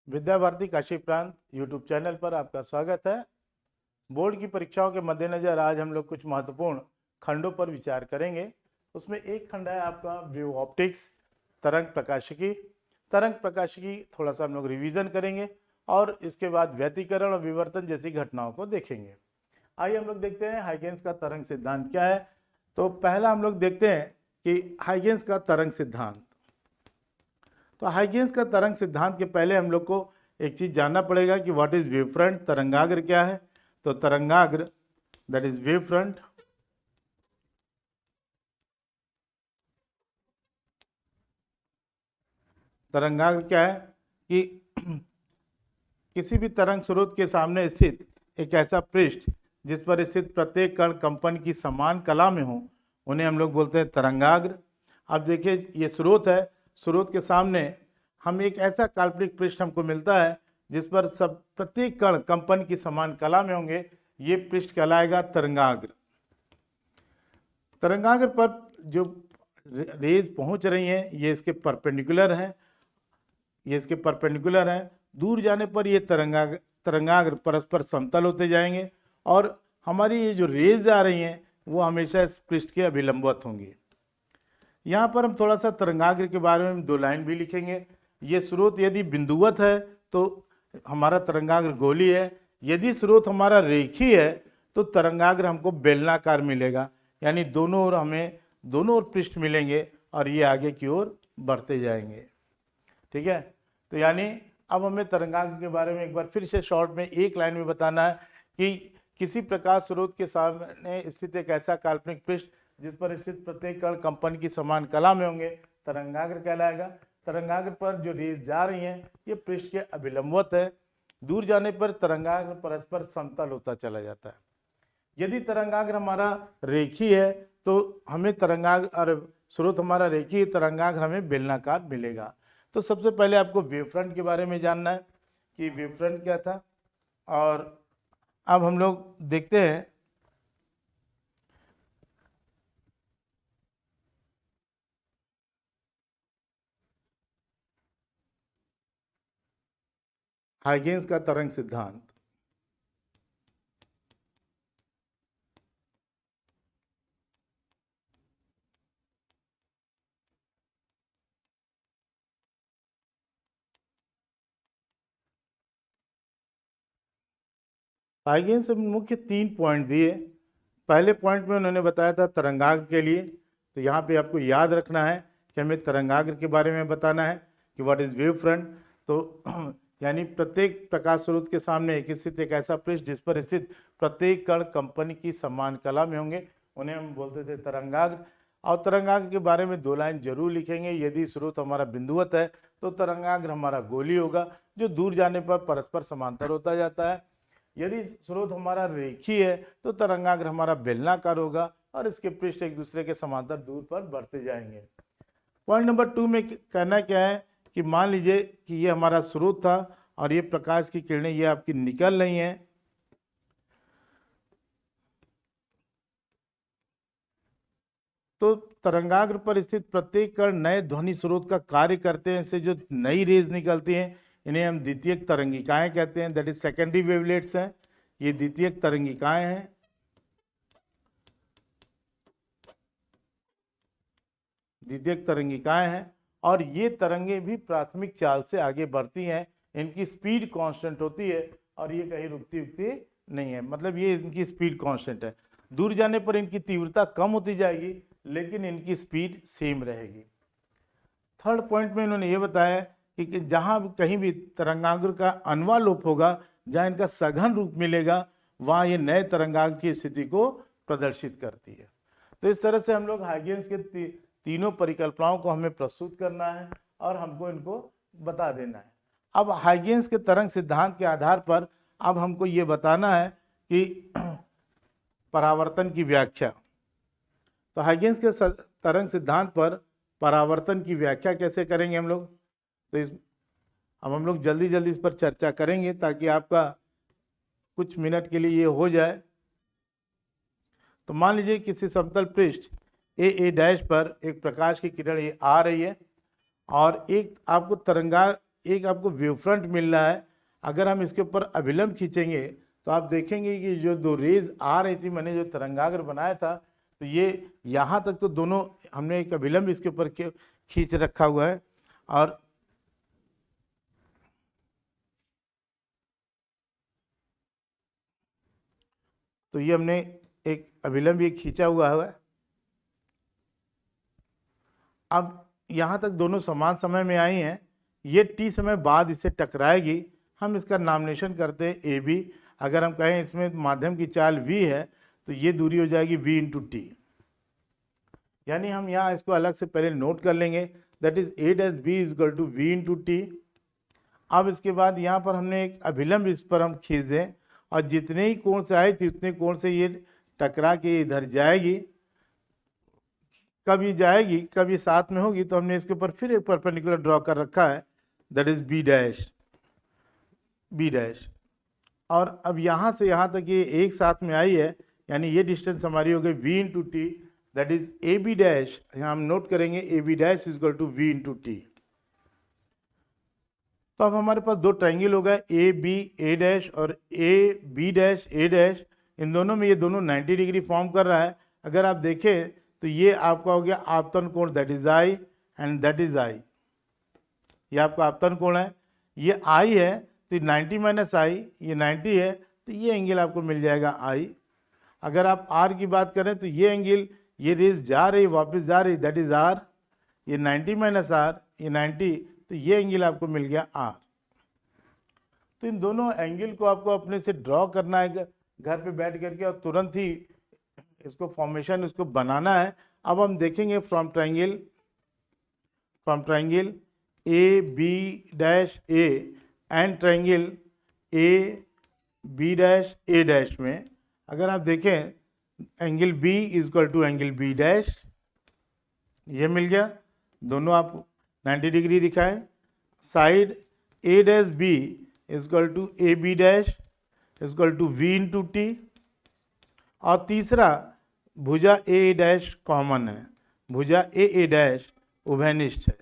विद्या भारती काशी प्रांत YouTube channel पर आपका स्वागत है। बोर्ड की परीक्षाओं के मद्देनजर आज हम लोग कुछ महत्वपूर्ण खंडों पर विचार करेंगे। उसमें एक खंड है आपका व्यू ऑप्टिक्स, तरंग प्रकाशिकी। तरंग प्रकाशिकी थोड़ा सा हम लोग रिवीजन करेंगे और इसके बाद व्यतिकरण और विवर्तन जैसी घटनाओं को देखेंगे। आइए हम लोग देखते हैं हाइगेंस का तरंग सिद्धांत क्या है। तो पहला हम लोग देखते हैं कि हाइगेंस का तरंग सिद्धांत। तो हाइगेंस का तरंग सिद्धांत के पहले हम लोग को एक चीज जानना पड़ेगा कि व्हाट इज वेव फ्रंट, तरंगाग्र क्या है। तो तरंगाग्र दैट इज वेव फ्रंट, तरंगाग्र क्या है कि किसी भी तरंग स्रोत के सामने स्थित एक ऐसा पृष्ठ जिस पर स्थित प्रत्येक कण कंपन की समान कला में हो, उन्हें हम लोग बोलते हैं तरंगाग्र। अब देखिए ये स्रोत है, स्रोत के सामने हम एक ऐसा काल्पनिक पृष्ठ हमको मिलता है जिस पर सब प्रत्येक कण कंपन की समान कला में होंगे, ये पृष्ठ कहलाएगा तरंगाग्र। तरंगाग्र पर जो रेज पहुंच रही हैं ये इसके परपेंडिकुलर हैं, ये इसके परपेंडिकुलर हैं। दूर जाने पर ये तरंगाग्र परस्पर समतल होते जाएंगे और हमारी ये जो रेज आ रही हैं वो हमेशा इस पृष्ठ के अभिलंबवत होंगी। यहाँ पर हम थोड़ा सा तरंगाग्र के बारे में दो लाइन भी लिखेंगे। ये स्रोत यदि बिंदुवत है तो हमारा तरंगाग्र गोली है, यदि स्रोत हमारा रेखी है तो तरंगाग्र हमको बेलनाकार मिलेगा, यानी दोनों ओर हमें दोनों ओर पृष्ठ मिलेंगे और ये आगे की ओर बढ़ते जाएंगे। ठीक है, तो यानी अब हमें तरंगाग्र के बारे में एक बार फिर से शॉर्ट में एक लाइन में बताना है कि किसी प्रकाश स्रोत के सामने स्थित एक ऐसा काल्पनिक पृष्ठ जिस पर स्थित प्रत्येक कण कंपन की समान कला में होंगे, तरंगाग्र कहलाएगा। तरंगाग्र पर जो रेज जा रही हैं ये पृष्ठ के अभिलंबवत है। दूर जाने पर तरंगाग्र परस्पर समतल होता चला जाता है। यदि तरंगाग्र हमारा रेखी है तो हमें तरंगाग्र और स्रोत हमारा रेखी, तरंगाग्र हमें बेलनाकार मिलेगा। तो सबसे पहले आपको वेव फ्रंट के बारे में जानना है कि वेव फ्रंट क्या था। और अब हम लोग देखते हैं हाइगेंस का तरंग सिद्धांत। हाइगेंस से मुख्य 3 पॉइंट दिए। पहले पॉइंट में उन्होंने बताया था तरंगाग्र के लिए, तो यहाँ पे आपको याद रखना है कि हमें तरंगाग्र के बारे में बताना है कि व्हाट इज वेव फ्रंट। तो यानी प्रत्येक प्रकाश स्रोत के सामने एक स्थित एक ऐसा पृष्ठ जिस पर स्थित प्रत्येक कण कंपन की समान कला में होंगे, उन्हें हम बोलते थे तरंगाग्र। और तरंगाग्र के बारे में दो लाइन जरूर लिखेंगे। यदि स्रोत हमारा बिंदुवत है तो तरंगाग्र हमारा गोली होगा जो दूर जाने पर परस्पर समांतर होता जाता है। यदि स्रोत हमारा रेखी है तो तरंगाग्र हमारा बेलनाकार होगा और इसके पृष्ठ एक दूसरे के समांतर दूर पर बढ़ते जाएंगे। पॉइंट नंबर 2 में कहना क्या है कि मान लीजिए कि ये हमारा स्रोत था और ये प्रकाश की किरणें ये आपकी निकल रही हैं, तो तरंगाग्र पर स्थित प्रत्येक कण नए ध्वनि स्रोत का कार्य करते हैं। इससे जो नई रेज निकलती हैं इन्हें हम द्वितीयक तरंगिकाएं कहते हैं, दैट इज सेकेंडरी वेवलेट्स हैं। ये द्वितीयक तरंगिकाएं हैं। द्वितीयक तरंगिकाएं हैं और ये तरंगे भी प्राथमिक चाल से आगे बढ़ती हैं। इनकी स्पीड कांस्टेंट होती है और ये कहीं रुकती रुकती नहीं है, मतलब ये इनकी स्पीड कांस्टेंट है। दूर जाने पर इनकी तीव्रता कम होती जाएगी लेकिन इनकी स्पीड सेम रहेगी। थर्ड पॉइंट में इन्होंने ये बताया कि जहाँ कहीं भी तरंगाग्र का अनवालोप होगा, जहाँ इनका सघन रूप मिलेगा, वहाँ ये नए तरंगाग्र की स्थिति को प्रदर्शित करती है। तो इस तरह से हम लोग हाइगेंस के तीनों परिकल्पनाओं को हमें प्रस्तुत करना है और हमको इनको बता देना है। अब हाइगेंस के तरंग सिद्धांत के आधार पर अब हमको ये बताना है कि परावर्तन की व्याख्या। तो हाइगेंस के तरंग सिद्धांत पर परावर्तन की व्याख्या कैसे करेंगे हम लोग, तो अब हम लोग जल्दी जल्दी इस पर चर्चा करेंगे ताकि आपका कुछ मिनट के लिए ये हो जाए। तो मान लीजिए किसी समतल पृष्ठ ए डैश पर एक प्रकाश की किरण ये आ रही है और एक आपको एक आपको वेव फ्रंट मिल रहा है। अगर हम इसके ऊपर अभिलंब खींचेंगे तो आप देखेंगे कि जो दो रेज आ रही थी, मैंने जो तरंगाग्र बनाया था, तो ये यहाँ तक तो दोनों हमने एक अभिलंब इसके ऊपर खींच रखा हुआ है। और तो ये हमने एक अभिलंब ये खींचा हुआ है। अब यहाँ तक दोनों समान समय में आई हैं, ये टी समय बाद इससे टकराएगी। हम इसका नामिनेशन करते हैं ए बी। अगर हम कहें इसमें माध्यम की चाल v है तो ये दूरी हो जाएगी v इंटू टी। यानी हम यहाँ इसको अलग से पहले नोट कर लेंगे, that is A dash B is equal to v into t. अब इसके बाद यहाँ पर हमने एक अभिलंब इस पर हम खींच दें, और जितने ही कोण से आई थी उतने कोण से ये टकरा के इधर जाएगी। कब ये जाएगी, कब ये साथ में होगी, तो हमने इसके ऊपर फिर एक परपेंडिकुलर ड्रॉ कर रखा है, that is B dash, B dash. और अब यहाँ से यहाँ तक ये एक साथ में आई है, यानी ये डिस्टेंस हमारी हो गई v into t, that is A B dash. यहाँ हम नोट करेंगे A B dash is equal to v into t. तो अब हमारे पास दो ट्रायंगल हो गए, ए बी ए डैश और A B dash A dash. इन दोनों में ये दोनों 90 डिग्री फॉर्म कर रहा है। अगर आप देखें तो ये आपका हो गया आपतन कोण, that is I and that is I. ये आपका आपतन कोण है, ये आई है तो 90 माइनस आई, ये 90 है तो ये एंगल आपको मिल जाएगा आई। अगर आप आर की बात करें तो ये एंगल, ये रेस जा रही वापस जा रही, दैट इज आर। ये 90 माइनस आर, ये 90, तो ये एंगल आपको मिल गया आर। तो इन दोनों एंगल को आपको अपने से ड्रॉ करना है घर पे बैठ करके, और तुरंत ही इसको फॉर्मेशन इसको बनाना है। अब हम देखेंगे from triangle A B dash A and triangle A B dash A dash में, अगर आप देखें angle B is equal to angle B dash, ये मिल गया। दोनों आप 90 डिग्री दिखाएं। Side A dash B is equal to A B dash is equal to v into t. और तीसरा भुजा ए डैश कॉमन है, भुजा ए डैश उभयनिष्ठ है।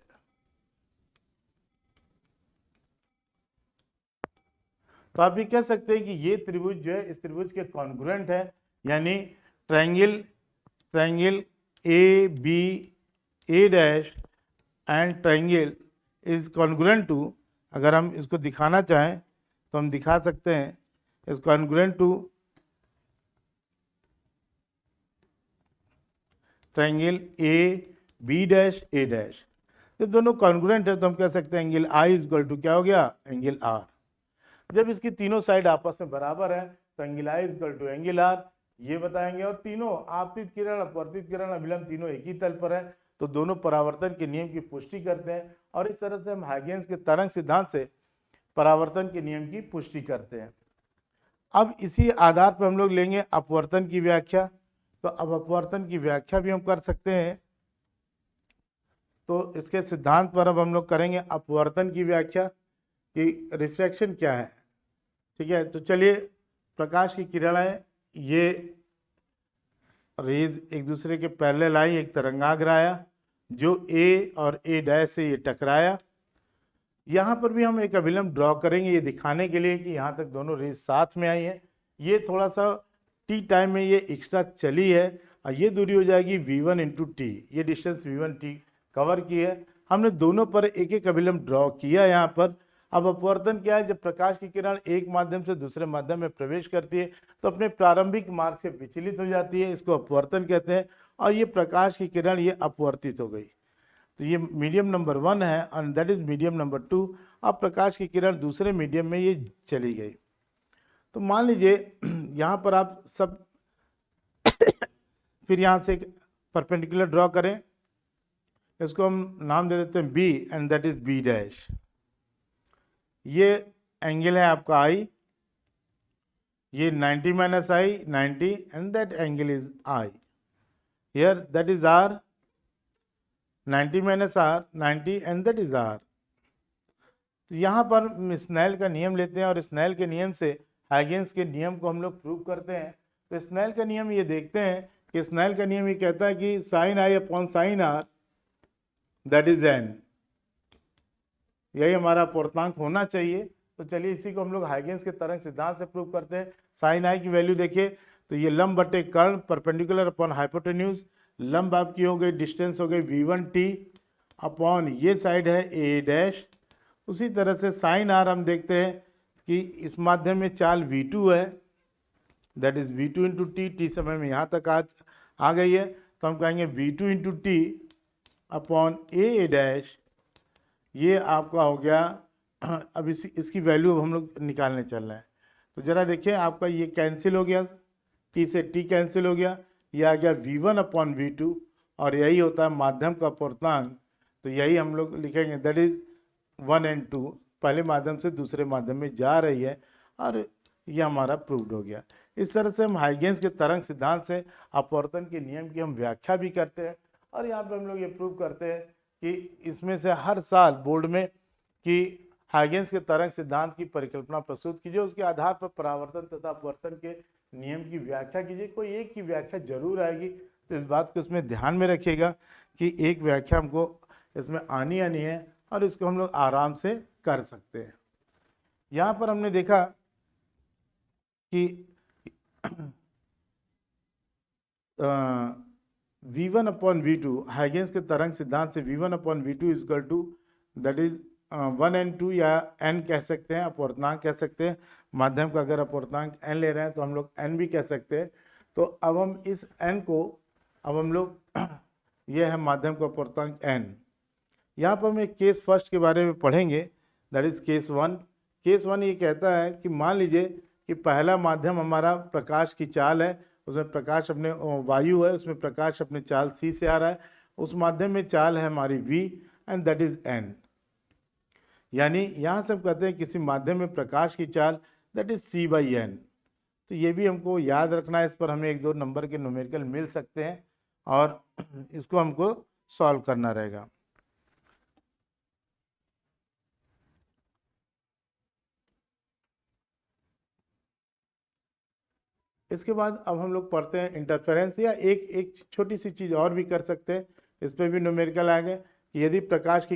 तो आप ये कह सकते हैं कि ये त्रिभुज जो है इस त्रिभुज के कॉन्ग्रुएंट है, यानी triangle A B A dash and triangle is congruent to, अगर हम इसको दिखाना चाहें तो हम दिखा सकते हैं, is congruent to triangle A B dash A dash. जब दोनों कॉन्ग्रुएंट है तो हम कह सकते हैं angle i is equal to क्या हो गया, एंगल आर। जब इसकी तीनों साइड आपस में बराबर है तो angle i is equal to angle r, ये बताएंगे। और तीनों आपतित किरण, अपवर्तित किरण, अभिलंब तीनों एक ही तल पर है, तो दोनों परावर्तन के नियम की पुष्टि करते हैं। और इस तरह से हम हाइगेंस के तरंग सिद्धांत से परावर्तन के नियम की पुष्टि करते हैं। अब इसी आधार पर हम लोग लेंगे अपवर्तन की व्याख्या। तो अब अपवर्तन की व्याख्या भी हम कर सकते हैं। तो इसके सिद्धांत पर अब हम लोग करेंगे अपवर्तन की व्याख्या कि रिफ्रैक्शन क्या है। ठीक है, तो चलिए, प्रकाश की किरणें, ये रेज एक दूसरे के पैरेलल आई, एक तरंगाग्र आया जो ए और ए डैश से ये टकराया। यहाँ पर भी हम एक अभिलंब ड्रॉ करेंगे ये दिखाने के लिए कि यहाँ तक दोनों रेज साथ में आई है। ये थोड़ा सा टी टाइम में ये एक्स्ट्रा चली है, और ये दूरी हो जाएगी v1 इंटू टी। ये डिस्टेंस v1 टी कवर की है। हमने दोनों पर एक एक अभिलंब ड्रॉ किया यहाँ पर। अब अपवर्तन क्या है, जब प्रकाश की किरण एक माध्यम से दूसरे माध्यम में प्रवेश करती है तो अपने प्रारंभिक मार्ग से विचलित हो जाती है, इसको अपवर्तन कहते हैं। और ये प्रकाश की किरण ये अपवर्तित हो गई, तो ये मीडियम नंबर 1 है and that is medium number 2। अब प्रकाश की किरण दूसरे मीडियम में ये चली गई। तो मान लीजिए यहाँ पर आप सब फिर यहाँ से एक परपेंडिकुलर ड्रॉ करें, इसको हम नाम दे देते हैं B and that is B dash. ये एंगल है आपका आई, ये 90 minus i 90 and that angle is i. Here that is r, 90 minus r 90 and that is r. तो यहाँ पर स्नेल का नियम लेते हैं और स्नेल के नियम से हाइगेंस के नियम को हम लोग प्रूव करते हैं। तो स्नेल का नियम ये देखते हैं कि स्नेल का नियम ये कहता है कि sine i upon sine r that is n. यही हमारा अपूर्णांक होना चाहिए। तो चलिए इसी को हम लोग हाइगेंस के तरंग सिद्धांत से प्रूव करते हैं। साइन आई की वैल्यू देखिए, तो ये लंब बटे कर्ण परपेंडिकुलर अपॉन हाइपोटेन्यूज, लंब आपकी हो गई, डिस्टेंस हो गई v1t अपॉन ये साइड है a डैश। उसी तरह से साइन आर हम देखते हैं कि इस माध्यम में चाल v2 है, that is v2 into T, T समय में यहाँ तक आज आ गई है, तो हम कहेंगे v2 इंटू टी अपॉन ए डैश, ये आपका हो गया। अब इसकी वैल्यू अब हम लोग निकालने चल रहे हैं। तो जरा देखिए आपका ये कैंसिल हो गया, टी से टी कैंसिल हो गया, ये आ गया v1 अपॉन v2, और यही होता है माध्यम का अपूर्णांक। तो यही हम लोग लिखेंगे, दैट इज 1 and 2, पहले माध्यम से दूसरे माध्यम में जा रही है, और ये हमारा प्रूव्ड हो गया। इस तरह से हम हाइगेंस के तरंग सिद्धांत से अपवर्तन के नियम की हम व्याख्या भी करते हैं, और यहाँ पे हम लोग ये प्रूव करते हैं कि इसमें से हर साल बोर्ड में कि हाइगेंस के तरंग सिद्धांत की परिकल्पना प्रस्तुत कीजिए, उसके आधार पर परावर्तन तथा अपवर्तन के नियम की व्याख्या कीजिए। कोई एक की व्याख्या जरूर आएगी, तो इस बात को इसमें ध्यान में रखिएगा कि एक व्याख्या हमको इसमें आनी है, और इसको हम लोग आराम से कर सकते हैं। यहाँ पर हमने देखा कि v1 अपॉन v2, हाइगेंस के तरंग सिद्धांत से v1 upon v2 is equal to, that is 1 and 2, या n कह सकते हैं, अपूर्णांक कह सकते हैं। माध्यम का अगर अपूर्णांक n ले रहे हैं तो हम लोग n भी कह सकते हैं। तो अब हम इस n को, अब हम लोग यह है माध्यम का अपूर्णांक n। यहाँ पर हम एक केस फर्स्ट के बारे में पढ़ेंगे, that is case one. Case one ये कहता है कि मान लीजिए कि पहला माध्यम हमारा प्रकाश की चाल है, उसमें प्रकाश अपने वायु है, उसमें प्रकाश अपने चाल c से आ रहा है, उस माध्यम में चाल है हमारी v and that is n। यानी यहाँ से हम कहते हैं किसी माध्यम में प्रकाश की चाल दैट इज c/n। तो ये भी हमको याद रखना है, इस पर हमें 1-2 नंबर के न्यूमेरिकल मिल सकते हैं, और इसको हमको सॉल्व करना रहेगा। इसके बाद अब हम लोग पढ़ते हैं इंटरफेरेंस, या एक छोटी सी चीज़ और भी कर सकते हैं, इस पर भी न्यूमेरिकल आ गए कि यदि प्रकाश की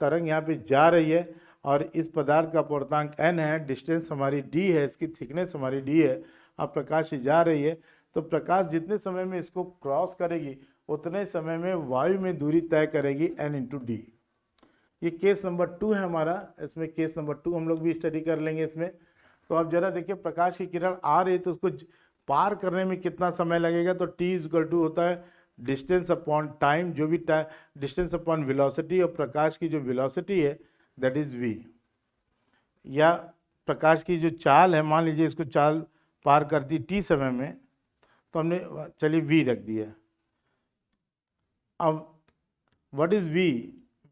तरंग यहाँ पे जा रही है, और इस पदार्थ का अपूर्णांक n है, डिस्टेंस हमारी d है, इसकी थिकनेस हमारी d है, अब प्रकाश जा रही है, तो प्रकाश जितने समय में इसको क्रॉस करेगी उतने समय में वायु में दूरी तय करेगी n इंटू डी। ये केस नंबर 2 है हमारा, इसमें केस नंबर 2 हम लोग भी स्टडी कर लेंगे इसमें। तो अब जरा देखिए, प्रकाश की किरण आ रही है तो उसको पार करने में कितना समय लगेगा, तो t इक्वल टू होता है डिस्टेंस अपॉन टाइम, जो भी डिस्टेंस अपॉन वेलोसिटी, और प्रकाश की जो वेलोसिटी है दैट इज v, या प्रकाश की जो चाल है, मान लीजिए इसको चाल पार करती t समय में, तो हमने चलिए v रख दिया। अब what is v?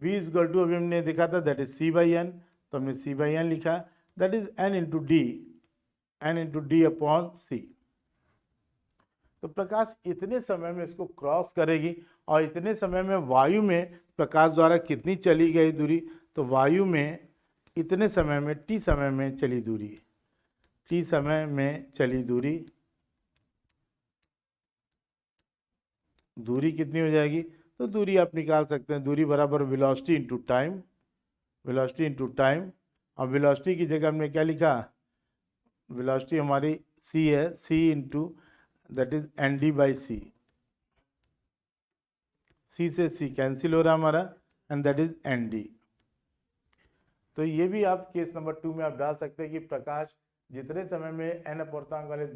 v is equal to, अभी हमने देखा था दैट इज c/n, तो हमने c/n लिखा, that is n into D upon C. तो प्रकाश इतने समय में इसको क्रॉस करेगी, और इतने समय में वायु में प्रकाश द्वारा कितनी चली गई दूरी, तो वायु में इतने समय में टी समय में चली दूरी, टी समय में चली दूरी कितनी हो जाएगी, तो दूरी आप निकाल सकते हैं, दूरी बराबर velocity into time, velocity into time. अब वेलोसिटी की जगह हमने क्या लिखा, वेलोसिटी हमारी c है, c into that is nd/c, c से c कैंसिल हो रहा है हमारा, एंड दैट इज nd। तो ये भी आप केस नंबर 2 में आप डाल सकते हैं कि प्रकाश जितने समय में n अपूर्णांक वाले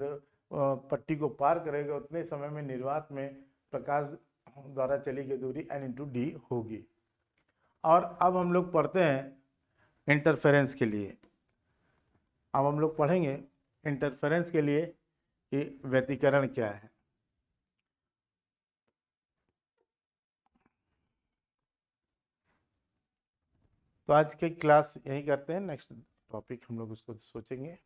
पट्टी को पार करेगा उतने समय में निर्वात में प्रकाश द्वारा चली गई दूरी n इंटू डी होगी। और अब हम लोग पढ़ते हैं इंटरफेरेंस के लिए। अब हम लोग पढ़ेंगे इंटरफेरेंस के लिए कि व्यतिकरण क्या है। तो आज की क्लास यही करते हैं, नेक्स्ट टॉपिक हम लोग उसको सोचेंगे।